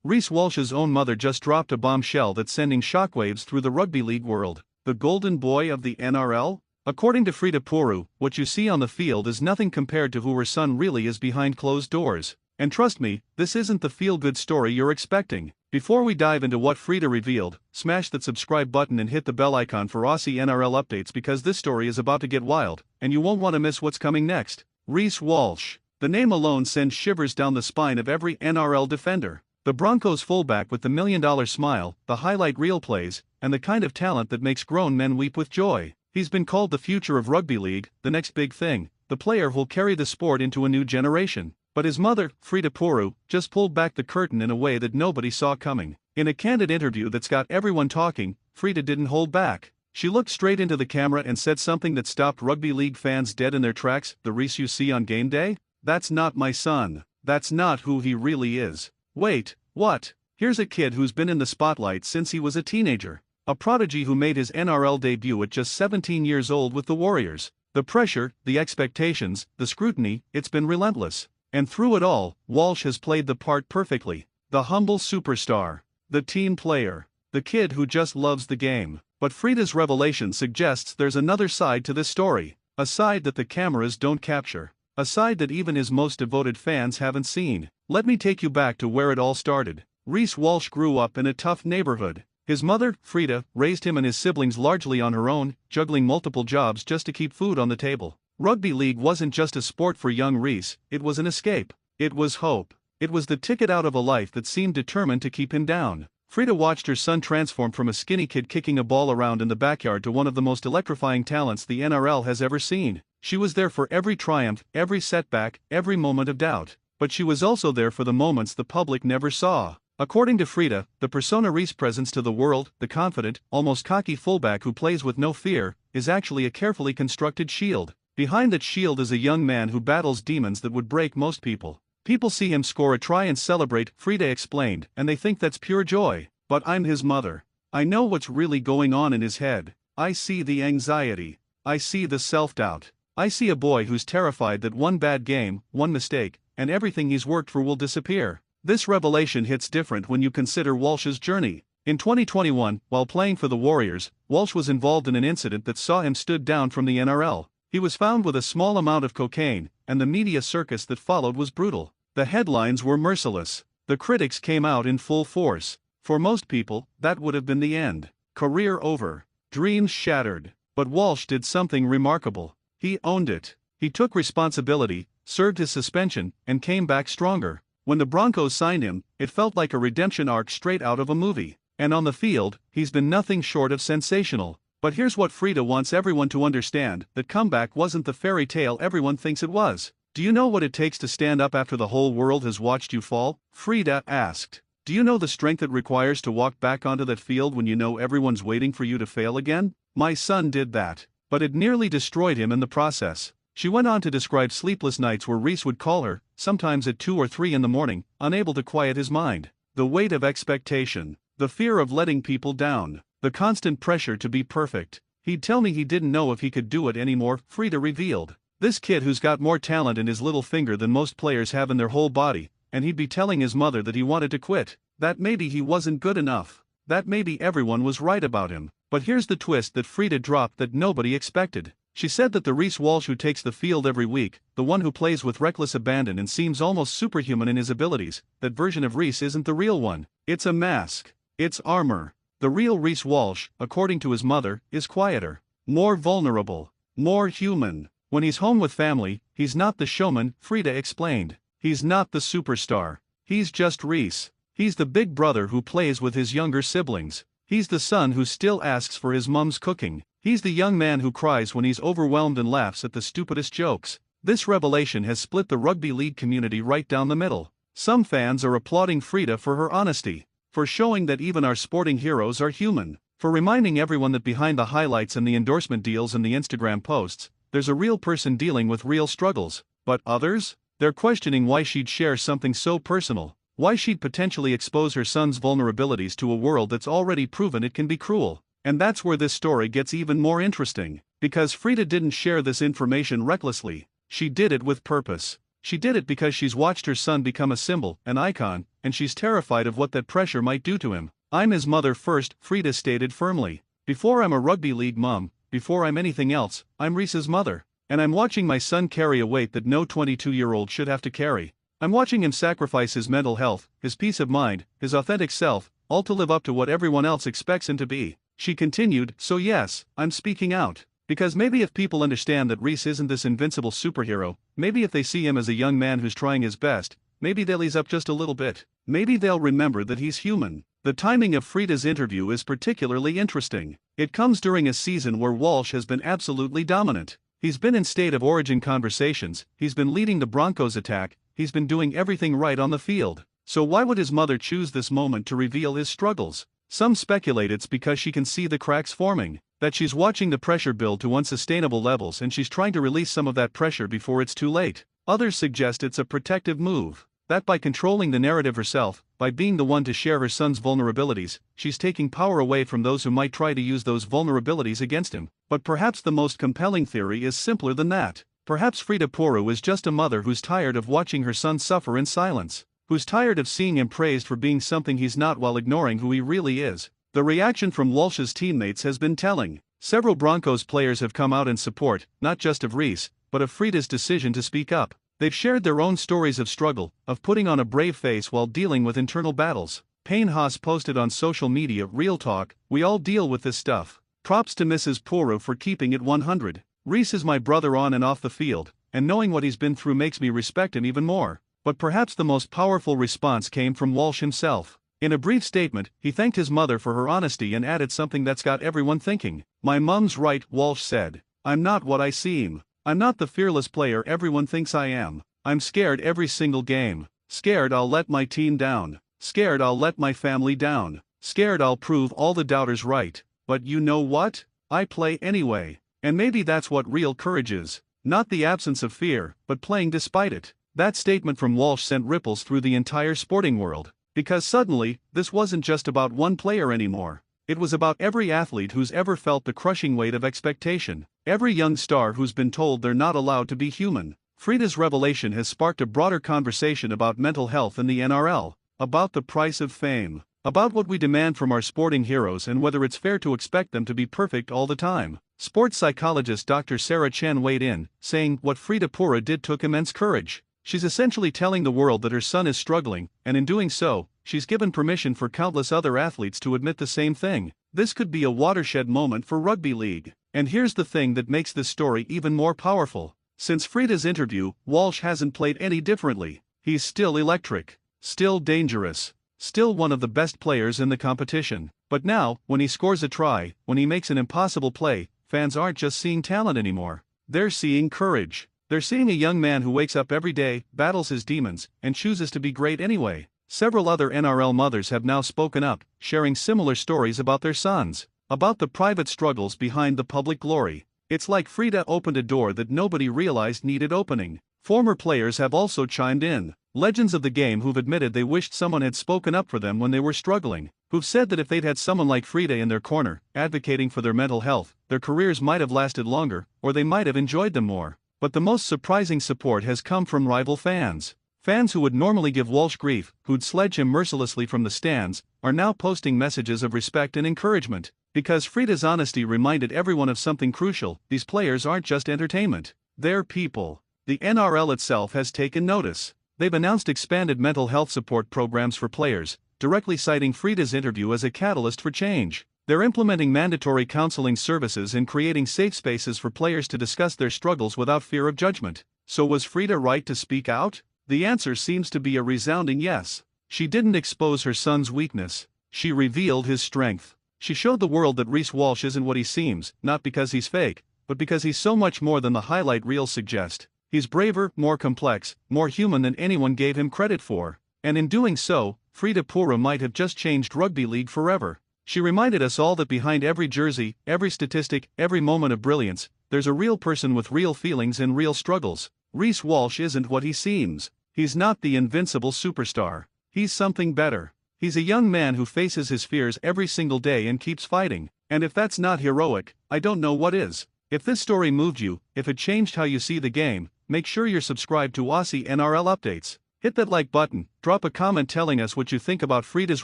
Reece Walsh's own mother just dropped a bombshell that's sending shockwaves through the rugby league world. The golden boy of the NRL? According to Freda Puru, what you see on the field is nothing compared to who her son really is behind closed doors. And trust me, this isn't the feel-good story you're expecting. Before we dive into what Freda revealed, smash that subscribe button and hit the bell icon for Aussie NRL updates because this story is about to get wild, and you won't want to miss what's coming next. Reece Walsh. The name alone sends shivers down the spine of every NRL defender. The Broncos fullback with the $1 million smile, the highlight reel plays, and the kind of talent that makes grown men weep with joy. He's been called the future of rugby league, the next big thing, the player who'll carry the sport into a new generation. But his mother, Freda Puru, just pulled back the curtain in a way that nobody saw coming. In a candid interview that's got everyone talking, Freda didn't hold back. She looked straight into the camera and said something that stopped rugby league fans dead in their tracks. "The Reece you see on game day? That's not my son. That's not who he really is." Wait, what? Here's a kid who's been in the spotlight since he was a teenager. A prodigy who made his NRL debut at just 17 years old with the Warriors. The pressure, the expectations, the scrutiny, it's been relentless. And through it all, Walsh has played the part perfectly. The humble superstar. The team player. The kid who just loves the game. But Freda's revelation suggests there's another side to this story. A side that the cameras don't capture. A side that even his most devoted fans haven't seen. Let me take you back to where it all started. Reece Walsh grew up in a tough neighborhood. His mother, Freda, raised him and his siblings largely on her own, juggling multiple jobs just to keep food on the table. Rugby league wasn't just a sport for young Reece, it was an escape. It was hope. It was the ticket out of a life that seemed determined to keep him down. Freda watched her son transform from a skinny kid kicking a ball around in the backyard to one of the most electrifying talents the NRL has ever seen. She was there for every triumph, every setback, every moment of doubt. But she was also there for the moments the public never saw. According to Freda, the persona Reece presents to the world, the confident, almost cocky fullback who plays with no fear, is actually a carefully constructed shield. Behind that shield is a young man who battles demons that would break most people. People see him score a try and celebrate, Freda explained, and they think that's pure joy. But I'm his mother. I know what's really going on in his head. I see the anxiety. I see the self-doubt. I see a boy who's terrified that one bad game, one mistake, and everything he's worked for will disappear. This revelation hits different when you consider Walsh's journey. In 2021, while playing for the Warriors, Walsh was involved in an incident that saw him stood down from the NRL. He was found with a small amount of cocaine, and the media circus that followed was brutal. The headlines were merciless. The critics came out in full force. For most people, that would have been the end. Career over. Dreams shattered. But Walsh did something remarkable. He owned it. He took responsibility, served his suspension, and came back stronger. When the Broncos signed him, it felt like a redemption arc straight out of a movie. And on the field, he's been nothing short of sensational. But here's what Freda wants everyone to understand, that comeback wasn't the fairy tale everyone thinks it was. Do you know what it takes to stand up after the whole world has watched you fall? Freda asked. Do you know the strength it requires to walk back onto that field when you know everyone's waiting for you to fail again? My son did that. But it nearly destroyed him in the process. She went on to describe sleepless nights where Reece would call her, sometimes at 2 or 3 in the morning, unable to quiet his mind. The weight of expectation. The fear of letting people down. The constant pressure to be perfect. He'd tell me he didn't know if he could do it anymore, Freda revealed. This kid who's got more talent in his little finger than most players have in their whole body, and he'd be telling his mother that he wanted to quit. That maybe he wasn't good enough. That maybe everyone was right about him. But here's the twist that Freda dropped that nobody expected. She said that the Reece Walsh who takes the field every week, the one who plays with reckless abandon and seems almost superhuman in his abilities, that version of Reece isn't the real one. It's a mask. It's armor. The real Reece Walsh, according to his mother, is quieter, more vulnerable, more human. When he's home with family, he's not the showman, Freda explained. He's not the superstar. He's just Reece. He's the big brother who plays with his younger siblings. He's the son who still asks for his mom's cooking. He's the young man who cries when he's overwhelmed and laughs at the stupidest jokes. This revelation has split the rugby league community right down the middle. Some fans are applauding Freda for her honesty. For showing that even our sporting heroes are human. For reminding everyone that behind the highlights and the endorsement deals and the Instagram posts, there's a real person dealing with real struggles. But others? They're questioning why she'd share something so personal. Why she'd potentially expose her son's vulnerabilities to a world that's already proven it can be cruel. And that's where this story gets even more interesting. Because Freda didn't share this information recklessly. She did it with purpose. She did it because she's watched her son become a symbol, an icon, and she's terrified of what that pressure might do to him. I'm his mother first, Freda stated firmly. Before I'm a rugby league mom, before I'm anything else, I'm Reece's mother. And I'm watching my son carry a weight that no 22-year-old should have to carry. I'm watching him sacrifice his mental health, his peace of mind, his authentic self, all to live up to what everyone else expects him to be. She continued, so yes, I'm speaking out. Because maybe if people understand that Reece isn't this invincible superhero, maybe if they see him as a young man who's trying his best, maybe they'll ease up just a little bit. Maybe they'll remember that he's human. The timing of Freda's interview is particularly interesting. It comes during a season where Walsh has been absolutely dominant. He's been in state of origin conversations, he's been leading the Broncos' attack, he's been doing everything right on the field. So why would his mother choose this moment to reveal his struggles? Some speculate it's because she can see the cracks forming, that she's watching the pressure build to unsustainable levels and she's trying to release some of that pressure before it's too late. Others suggest it's a protective move, that by controlling the narrative herself, by being the one to share her son's vulnerabilities, she's taking power away from those who might try to use those vulnerabilities against him. But perhaps the most compelling theory is simpler than that. Perhaps Freda Puru is just a mother who's tired of watching her son suffer in silence, who's tired of seeing him praised for being something he's not while ignoring who he really is. The reaction from Walsh's teammates has been telling. Several Broncos players have come out in support, not just of Reece, but of Freda's decision to speak up. They've shared their own stories of struggle, of putting on a brave face while dealing with internal battles. Payne Haas posted on social media, "Real talk, we all deal with this stuff. Props to Mrs. Puru for keeping it 100. Reece is my brother on and off the field, and knowing what he's been through makes me respect him even more." But perhaps the most powerful response came from Walsh himself. In a brief statement, he thanked his mother for her honesty and added something that's got everyone thinking. "My mum's right," Walsh said. "I'm not what I seem. I'm not the fearless player everyone thinks I am. I'm scared every single game. Scared I'll let my team down. Scared I'll let my family down. Scared I'll prove all the doubters right. But you know what? I play anyway." And maybe that's what real courage is. Not the absence of fear, but playing despite it. That statement from Walsh sent ripples through the entire sporting world. Because suddenly, this wasn't just about one player anymore. It was about every athlete who's ever felt the crushing weight of expectation. Every young star who's been told they're not allowed to be human. Freda's revelation has sparked a broader conversation about mental health in the NRL, about the price of fame, about what we demand from our sporting heroes and whether it's fair to expect them to be perfect all the time. Sports psychologist Dr. Sarah Chen weighed in, saying what Freda Puru did took immense courage. She's essentially telling the world that her son is struggling, and in doing so, she's given permission for countless other athletes to admit the same thing. This could be a watershed moment for rugby league. And here's the thing that makes this story even more powerful. Since Freda's interview, Walsh hasn't played any differently. He's still electric, still dangerous, still one of the best players in the competition. But now, when he scores a try, when he makes an impossible play, fans aren't just seeing talent anymore. They're seeing courage. They're seeing a young man who wakes up every day, battles his demons, and chooses to be great anyway. Several other NRL mothers have now spoken up, sharing similar stories about their sons, about the private struggles behind the public glory. It's like Freda opened a door that nobody realized needed opening. Former players have also chimed in. Legends of the game who've admitted they wished someone had spoken up for them when they were struggling, who've said that if they'd had someone like Freda in their corner, advocating for their mental health, their careers might have lasted longer, or they might have enjoyed them more. But the most surprising support has come from rival fans. Fans who would normally give Walsh grief, who'd sledge him mercilessly from the stands, are now posting messages of respect and encouragement. Because Freda's honesty reminded everyone of something crucial: these players aren't just entertainment. They're people. The NRL itself has taken notice. They've announced expanded mental health support programs for players, directly citing Freda's interview as a catalyst for change. They're implementing mandatory counseling services and creating safe spaces for players to discuss their struggles without fear of judgment. So was Freda right to speak out? The answer seems to be a resounding yes. She didn't expose her son's weakness. She revealed his strength. She showed the world that Reece Walsh isn't what he seems, not because he's fake, but because he's so much more than the highlight reels suggest. He's braver, more complex, more human than anyone gave him credit for. And in doing so, Freda Puru might have just changed rugby league forever. She reminded us all that behind every jersey, every statistic, every moment of brilliance, there's a real person with real feelings and real struggles. Reece Walsh isn't what he seems. He's not the invincible superstar. He's something better. He's a young man who faces his fears every single day and keeps fighting. And if that's not heroic, I don't know what is. If this story moved you, if it changed how you see the game, make sure you're subscribed to Aussie NRL updates. Hit that like button, drop a comment telling us what you think about Freda's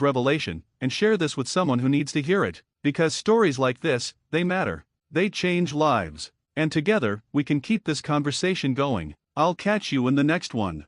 revelation, and share this with someone who needs to hear it. Because stories like this, they matter. They change lives. And together, we can keep this conversation going. I'll catch you in the next one.